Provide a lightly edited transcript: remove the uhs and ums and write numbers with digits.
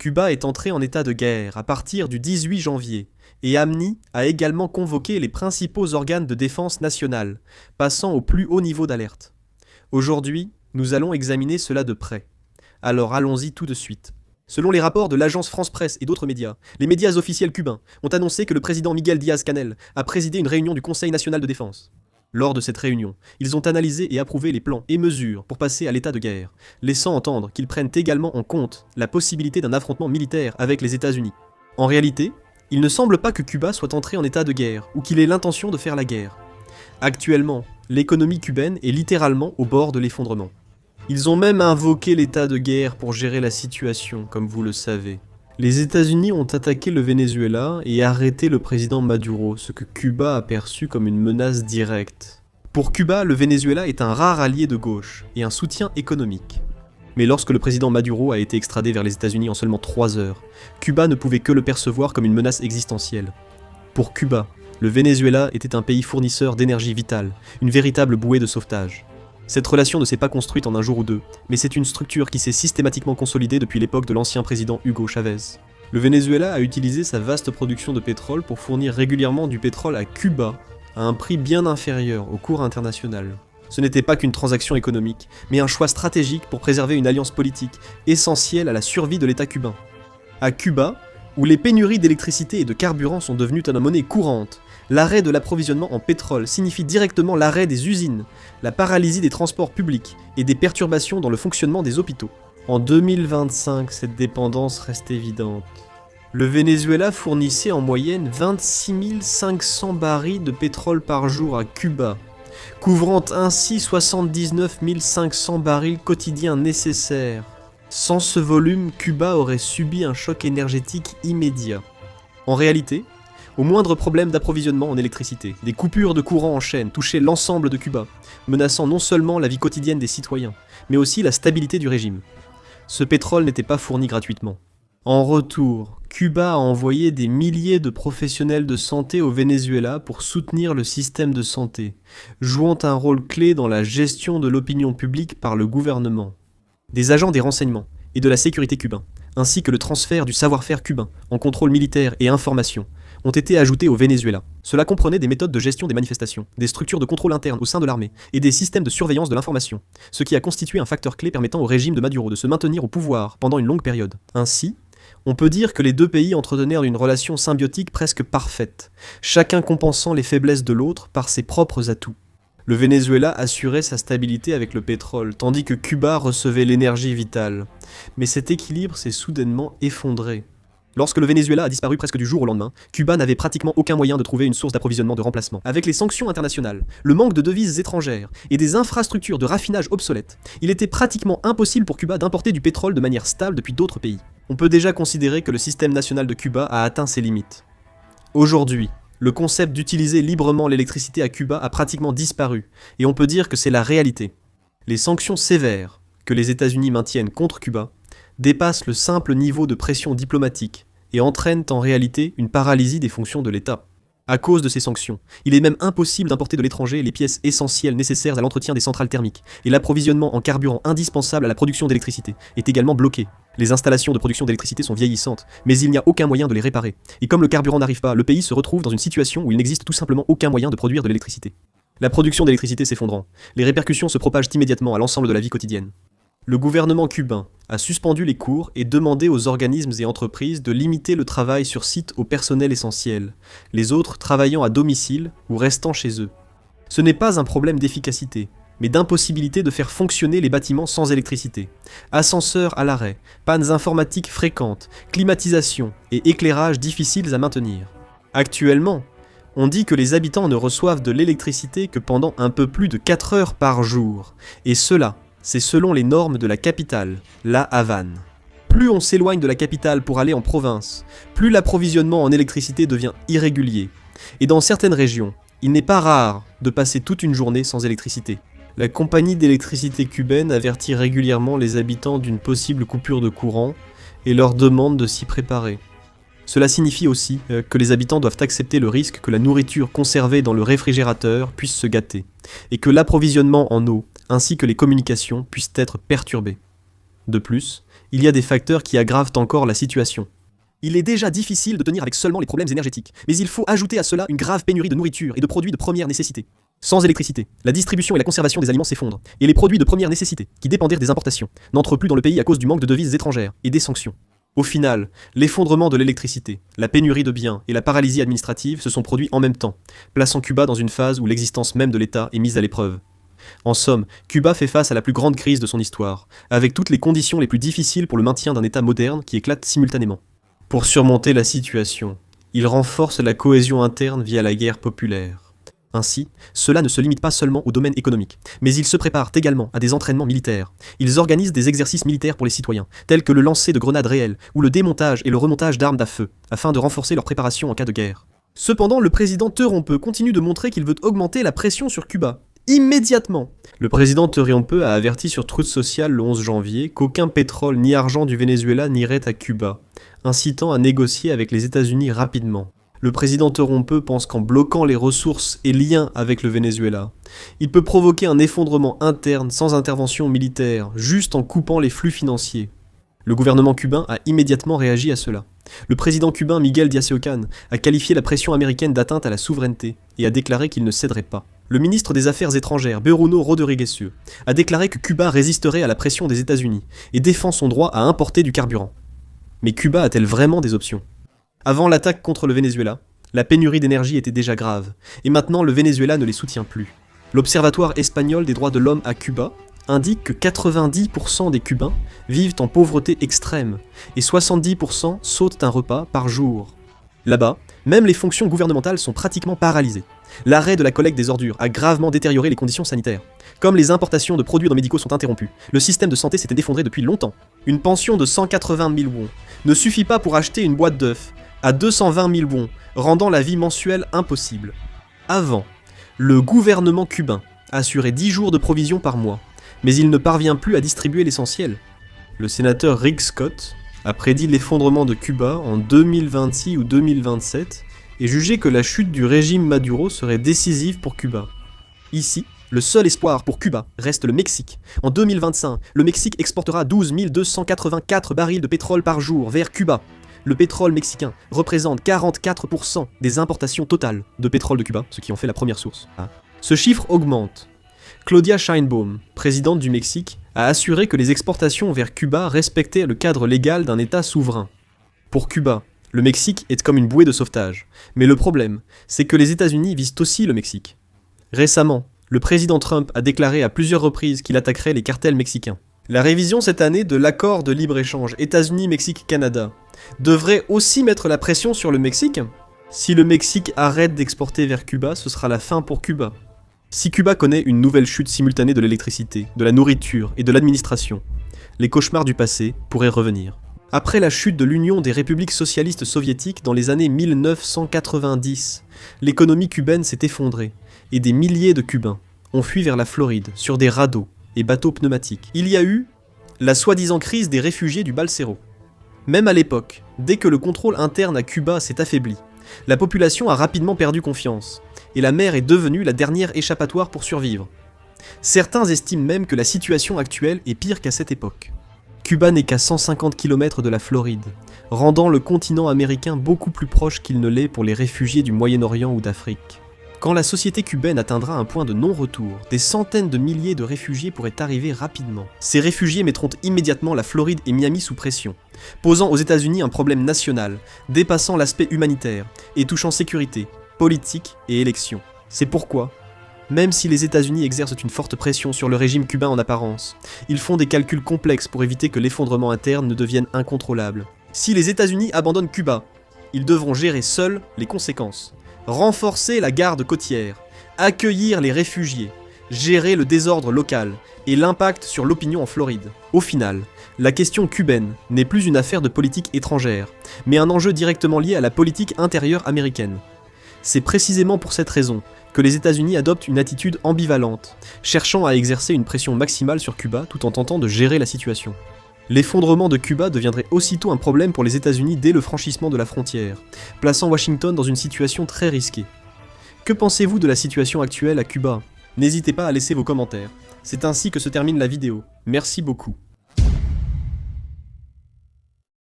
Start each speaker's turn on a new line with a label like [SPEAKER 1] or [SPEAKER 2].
[SPEAKER 1] Cuba est entré en état de guerre à partir du 18 janvier et AMNI a également convoqué les principaux organes de défense nationale, passant au plus haut niveau d'alerte. Aujourd'hui, nous allons examiner cela de près. Alors allons-y tout de suite. Selon les rapports de l'agence France-Presse et d'autres médias, les médias officiels cubains ont annoncé que le président Miguel Díaz-Canel a présidé une réunion du Conseil national de défense. Lors de cette réunion, ils ont analysé et approuvé les plans et mesures pour passer à l'état de guerre, laissant entendre qu'ils prennent également en compte la possibilité d'un affrontement militaire avec les États-Unis. En réalité, il ne semble pas que Cuba soit entré en état de guerre ou qu'il ait l'intention de faire la guerre. Actuellement, l'économie cubaine est littéralement au bord de l'effondrement. Ils ont même invoqué l'état de guerre pour gérer la situation, comme vous le savez. Les États-Unis ont attaqué le Venezuela et arrêté le président Maduro, ce que Cuba a perçu comme une menace directe. Pour Cuba, le Venezuela est un rare allié de gauche et un soutien économique. Mais lorsque le président Maduro a été extradé vers les États-Unis en seulement 3 heures, Cuba ne pouvait que le percevoir comme une menace existentielle. Pour Cuba, le Venezuela était un pays fournisseur d'énergie vitale, une véritable bouée de sauvetage. Cette relation ne s'est pas construite en un jour ou deux, mais c'est une structure qui s'est systématiquement consolidée depuis l'époque de l'ancien président Hugo Chavez. Le Venezuela a utilisé sa vaste production de pétrole pour fournir régulièrement du pétrole à Cuba à un prix bien inférieur au cours international. Ce n'était pas qu'une transaction économique, mais un choix stratégique pour préserver une alliance politique essentielle à la survie de l'État cubain. À Cuba, où les pénuries d'électricité et de carburant sont devenues une monnaie courante, l'arrêt de l'approvisionnement en pétrole signifie directement l'arrêt des usines, la paralysie des transports publics et des perturbations dans le fonctionnement des hôpitaux. En 2025, cette dépendance reste évidente. Le Venezuela fournissait en moyenne 26 500 barils de pétrole par jour à Cuba, couvrant ainsi 79 500 barils quotidiens nécessaires. Sans ce volume, Cuba aurait subi un choc énergétique immédiat. En réalité, au moindre problème d'approvisionnement en électricité, des coupures de courant en chaîne touchaient l'ensemble de Cuba, menaçant non seulement la vie quotidienne des citoyens, mais aussi la stabilité du régime. Ce pétrole n'était pas fourni gratuitement. En retour, Cuba a envoyé des milliers de professionnels de santé au Venezuela pour soutenir le système de santé, jouant un rôle clé dans la gestion de l'opinion publique par le gouvernement. Des agents des renseignements et de la sécurité cubains, ainsi que le transfert du savoir-faire cubain en contrôle militaire et information, ont été ajoutés au Venezuela. Cela comprenait des méthodes de gestion des manifestations, des structures de contrôle interne au sein de l'armée et des systèmes de surveillance de l'information, ce qui a constitué un facteur clé permettant au régime de Maduro de se maintenir au pouvoir pendant une longue période. Ainsi, on peut dire que les deux pays entretenèrent une relation symbiotique presque parfaite, chacun compensant les faiblesses de l'autre par ses propres atouts. Le Venezuela assurait sa stabilité avec le pétrole, tandis que Cuba recevait l'énergie vitale. Mais cet équilibre s'est soudainement effondré. Lorsque le Venezuela a disparu presque du jour au lendemain, Cuba n'avait pratiquement aucun moyen de trouver une source d'approvisionnement de remplacement. Avec les sanctions internationales, le manque de devises étrangères et des infrastructures de raffinage obsolètes, il était pratiquement impossible pour Cuba d'importer du pétrole de manière stable depuis d'autres pays. On peut déjà considérer que le système national de Cuba a atteint ses limites. Aujourd'hui, le concept d'utiliser librement l'électricité à Cuba a pratiquement disparu, et on peut dire que c'est la réalité. Les sanctions sévères que les États-Unis maintiennent contre Cuba dépassent le simple niveau de pression diplomatique et entraînent en réalité une paralysie des fonctions de l'État. À cause de ces sanctions, il est même impossible d'importer de l'étranger les pièces essentielles nécessaires à l'entretien des centrales thermiques, et l'approvisionnement en carburant indispensable à la production d'électricité est également bloqué. Les installations de production d'électricité sont vieillissantes, mais il n'y a aucun moyen de les réparer. Et comme le carburant n'arrive pas, le pays se retrouve dans une situation où il n'existe tout simplement aucun moyen de produire de l'électricité. La production d'électricité s'effondrant, les répercussions se propagent immédiatement à l'ensemble de la vie quotidienne. Le gouvernement cubain a suspendu les cours et demandé aux organismes et entreprises de limiter le travail sur site au personnel essentiel, les autres travaillant à domicile ou restant chez eux. Ce n'est pas un problème d'efficacité, mais d'impossibilité de faire fonctionner les bâtiments sans électricité. Ascenseurs à l'arrêt, pannes informatiques fréquentes, climatisation et éclairage difficiles à maintenir. Actuellement, on dit que les habitants ne reçoivent de l'électricité que pendant un peu plus de 4 heures par jour, et cela, c'est selon les normes de la capitale, la Havane. Plus on s'éloigne de la capitale pour aller en province, plus l'approvisionnement en électricité devient irrégulier. Et dans certaines régions, il n'est pas rare de passer toute une journée sans électricité. La compagnie d'électricité cubaine avertit régulièrement les habitants d'une possible coupure de courant et leur demande de s'y préparer. Cela signifie aussi que les habitants doivent accepter le risque que la nourriture conservée dans le réfrigérateur puisse se gâter, et que l'approvisionnement en eau ainsi que les communications puissent être perturbées. De plus, il y a des facteurs qui aggravent encore la situation. Il est déjà difficile de tenir avec seulement les problèmes énergétiques, mais il faut ajouter à cela une grave pénurie de nourriture et de produits de première nécessité. Sans électricité, la distribution et la conservation des aliments s'effondrent, et les produits de première nécessité, qui dépendaient des importations, n'entrent plus dans le pays à cause du manque de devises étrangères et des sanctions. Au final, l'effondrement de l'électricité, la pénurie de biens et la paralysie administrative se sont produits en même temps, plaçant Cuba dans une phase où l'existence même de l'État est mise à l'épreuve. En somme, Cuba fait face à la plus grande crise de son histoire, avec toutes les conditions les plus difficiles pour le maintien d'un État moderne qui éclate simultanément. Pour surmonter la situation, il renforce la cohésion interne via la guerre populaire. Ainsi, cela ne se limite pas seulement au domaine économique, mais ils se préparent également à des entraînements militaires. Ils organisent des exercices militaires pour les citoyens, tels que le lancer de grenades réelles ou le démontage et le remontage d'armes à feu, afin de renforcer leur préparation en cas de guerre. Cependant, le président Terrompeux continue de montrer qu'il veut augmenter la pression sur Cuba. Immédiatement. Le président Terrompeux a averti sur Truth Social le 11 janvier qu'aucun pétrole ni argent du Venezuela n'irait à Cuba, incitant à négocier avec les États-Unis rapidement. Le président Terrompeux pense qu'en bloquant les ressources et liens avec le Venezuela, il peut provoquer un effondrement interne sans intervention militaire, juste en coupant les flux financiers. Le gouvernement cubain a immédiatement réagi à cela. Le président cubain Miguel Díaz-Canel a qualifié la pression américaine d'atteinte à la souveraineté et a déclaré qu'il ne céderait pas. Le ministre des Affaires étrangères, Bruno Rodríguez, a déclaré que Cuba résisterait à la pression des États-Unis et défend son droit à importer du carburant. Mais Cuba a-t-elle vraiment des options ? Avant l'attaque contre le Venezuela, la pénurie d'énergie était déjà grave, et maintenant le Venezuela ne les soutient plus. L'Observatoire espagnol des droits de l'homme à Cuba indique que 90% des Cubains vivent en pauvreté extrême, et 70% sautent un repas par jour. Là-bas, même les fonctions gouvernementales sont pratiquement paralysées. L'arrêt de la collecte des ordures a gravement détérioré les conditions sanitaires. Comme les importations de produits médicaux sont interrompues, le système de santé s'était effondré depuis longtemps. Une pension de 180 000 wons ne suffit pas pour acheter une boîte d'œufs à 220 000 wons, rendant la vie mensuelle impossible. Avant, le gouvernement cubain assurait 10 jours de provisions par mois, mais il ne parvient plus à distribuer l'essentiel. Le sénateur Rick Scott a prédit l'effondrement de Cuba en 2026 ou 2027 et jugé que la chute du régime Maduro serait décisive pour Cuba. Ici, le seul espoir pour Cuba reste le Mexique. En 2025, le Mexique exportera 12 284 barils de pétrole par jour vers Cuba. Le pétrole mexicain représente 44% des importations totales de pétrole de Cuba, ce qui en fait la première source. Ce chiffre augmente. Claudia Sheinbaum, présidente du Mexique, a assuré que les exportations vers Cuba respectaient le cadre légal d'un État souverain. Pour Cuba, le Mexique est comme une bouée de sauvetage. Mais le problème, c'est que les États-Unis visent aussi le Mexique. Récemment, le président Trump a déclaré à plusieurs reprises qu'il attaquerait les cartels mexicains. La révision cette année de l'accord de libre-échange États-Unis-Mexique-Canada devrait aussi mettre la pression sur le Mexique. Si le Mexique arrête d'exporter vers Cuba, ce sera la fin pour Cuba. Si Cuba connaît une nouvelle chute simultanée de l'électricité, de la nourriture et de l'administration, les cauchemars du passé pourraient revenir. Après la chute de l'Union des républiques socialistes soviétiques dans les années 1990, l'économie cubaine s'est effondrée et des milliers de Cubains ont fui vers la Floride sur des radeaux et bateaux pneumatiques. Il y a eu la soi-disant crise des réfugiés du Balsero. Même à l'époque, dès que le contrôle interne à Cuba s'est affaibli, la population a rapidement perdu confiance, et la mer est devenue la dernière échappatoire pour survivre. Certains estiment même que la situation actuelle est pire qu'à cette époque. Cuba n'est qu'à 150 km de la Floride, rendant le continent américain beaucoup plus proche qu'il ne l'est pour les réfugiés du Moyen-Orient ou d'Afrique. Quand la société cubaine atteindra un point de non-retour, des centaines de milliers de réfugiés pourraient arriver rapidement. Ces réfugiés mettront immédiatement la Floride et Miami sous pression, posant aux États-Unis un problème national, dépassant l'aspect humanitaire et touchant sécurité, politique et élections. C'est pourquoi, même si les États-Unis exercent une forte pression sur le régime cubain en apparence, ils font des calculs complexes pour éviter que l'effondrement interne ne devienne incontrôlable. Si les États-Unis abandonnent Cuba, ils devront gérer seuls les conséquences. Renforcer la garde côtière, accueillir les réfugiés, gérer le désordre local et l'impact sur l'opinion en Floride. Au final, la question cubaine n'est plus une affaire de politique étrangère, mais un enjeu directement lié à la politique intérieure américaine. C'est précisément pour cette raison que les États-Unis adoptent une attitude ambivalente, cherchant à exercer une pression maximale sur Cuba tout en tentant de gérer la situation. L'effondrement de Cuba deviendrait aussitôt un problème pour les États-Unis dès le franchissement de la frontière, plaçant Washington dans une situation très risquée. Que pensez-vous de la situation actuelle à Cuba ? N'hésitez pas à laisser vos commentaires. C'est ainsi que se termine la vidéo. Merci beaucoup.